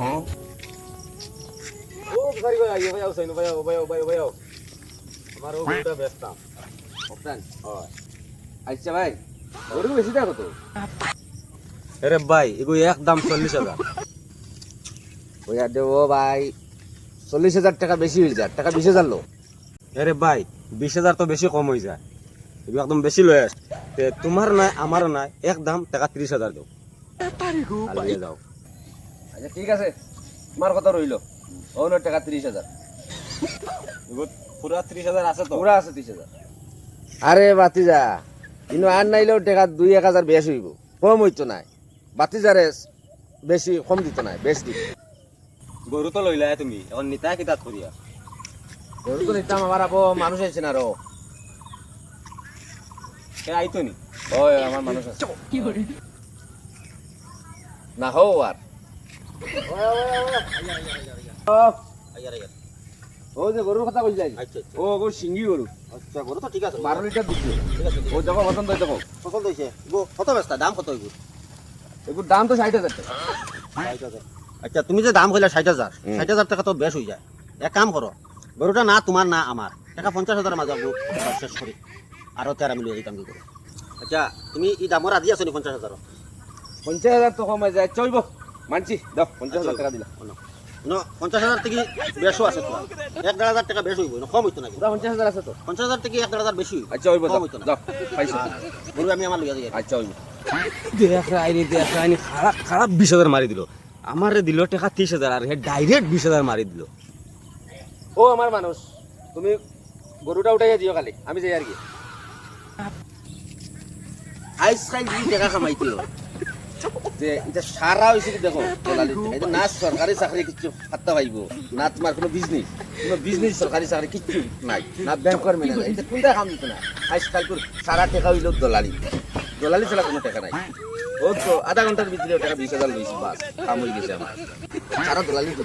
ও sorry ভাই আইও ভাই আউসাইন ভাই আমার ও গরুটা বেচতাম ওপটান আচ্ছা ভাই গরু বেশি দাও কত আরে ভাই এগো একদম 40,000 ওই আর দেবো ভাই 40,000 টাকা বেশি হয়ে যায় টাকা 20,000 লো আরে ভাই 20,000 তো বেশি কম হয়ে যায় এগো একদম বেশি লয় তে তোমার নাই আমার নাই একদম টাকা 30,000 দাও আলিয়ে যাও আচ্ছা ঠিক আছে তোমার কথা রইলো অন্য টাকা 30,000 এগো পুরা 30,000 আছে তো পুরা আছে 30,000 আরে বাতিজা কিন্তু আর নাইলেও টাকা 2-1,000 বেশি হইব কম হইতো নাই বাতিজারে বেশি কম দিত নাই বেশি দিত গরু তো লইলা তুমি এখন নিতা কিতা করিয়া গরু তো নিতাম আমার আবো মানুষ আছে না রো কে আইতো নি ওই আমার মানুষ আছে না হো আর আইয়ার আইয়ার ও যে গরুর কথা কইলাই আচ্ছা আচ্ছা ও গরু সিঙ্গি গরু আচ্ছা গরু তো ঠিক আছে 12 লিটার দুধ দিবে। ঠিক আছে ও দেখো পছন্দ হয় দেখো পছন্দ হইছে গো কত বেচতা দাম কত হইব এগুলোর দাম তো 60,000 টাকা 60,000 আচ্ছা তুমি যে দাম কইলা 60,000 60,000 টাকা তো বেশ হই যায় এক কাম করো গরুটা না তোমার না আমার টাকা 50,000 মাঝে গরু শেষ করি আরো 13 মিলিয়ে দিতাম কি করে আচ্ছা তুমি এই দামর আদি আছো নি 50,000 50,000 তো কমে যায় চলব মানছি দাও 50,000 টাকা দিলা 50,000 থেকে বেশও আছে তো 1,500 টাকা বেশ হইব কম হইতো না পুরা 50,000 আছে তো 50,000 থেকে 1,500 বেশি হইব আচ্ছা হইব কম হইতো না দাও পয়সা গরু আমি আমার লইয়া যাই আচ্ছা হইব দেখ আইনি খারাপ খারাপ 20,000 মারি দিল আমারে দিল টাকা 30,000 আর হে ডাইরেক্ট 20,000 মারি দিল ও আমার মানুষ তুমি গরুটা উঠাইয়া দিও খালি আমি যাই আর কি আইস খাই দি টাকা কামাইতিল যে এটা সারা হইছে কি দেখো দলালি এটা না সরকারি চাকরি কিছু হাতটা পাইব না তোমার কোনো বিজনেস সরকারি চাকরি কিছু নাই না ব্যাংকের ম্যানেজার এটা কোনটা কাম দিত না আজকাল তোর সারা টাকা হইল দলালি দলালি ছাড়া কোনো টাকা নাই ও তো আধা ঘন্টার ভিতরে টাকা 20,000 লইছি বাস কাম হয়ে গেছে আমার সারা দলালি তো